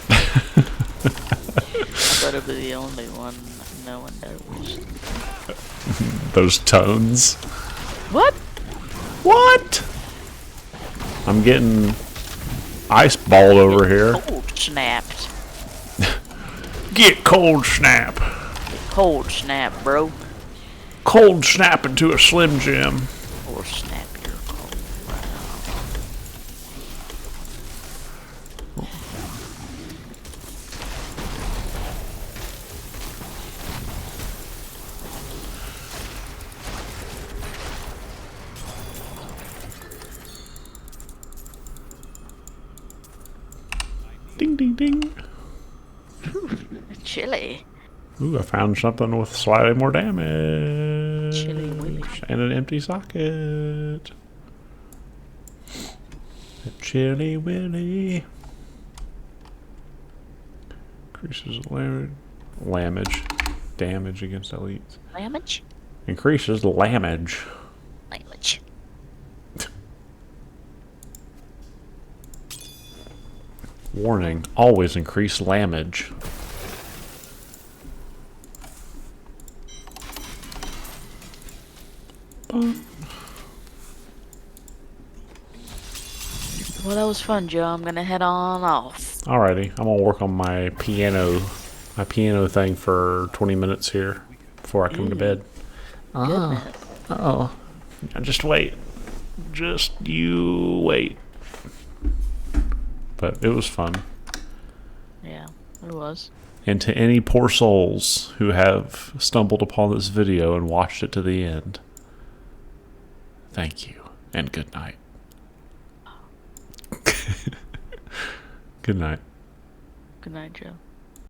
I better be the only one no one knows. Those tones. What? What? I'm getting ice balled over here. Cold snapped. Get cold snap. Cold snap, bro. Cold snap into a Slim Jim. Or snap your cold right Ding, ding, ding. Chili. Ooh, I found something with slightly more damage. Chili willy. And an empty socket. Chili willy. Increases damage against elites. Lamage? Increases damage. Lamage. Warning, always increase damage. Well, that was fun, Joe. I'm gonna head on off. Alrighty, I'm gonna work on my piano thing for 20 minutes here before I come to bed. Oh, just wait. Just you wait. But it was fun. Yeah, it was. And to any poor souls who have stumbled upon this video and watched it to the end, thank you and good night. Good night. Good night, Joe.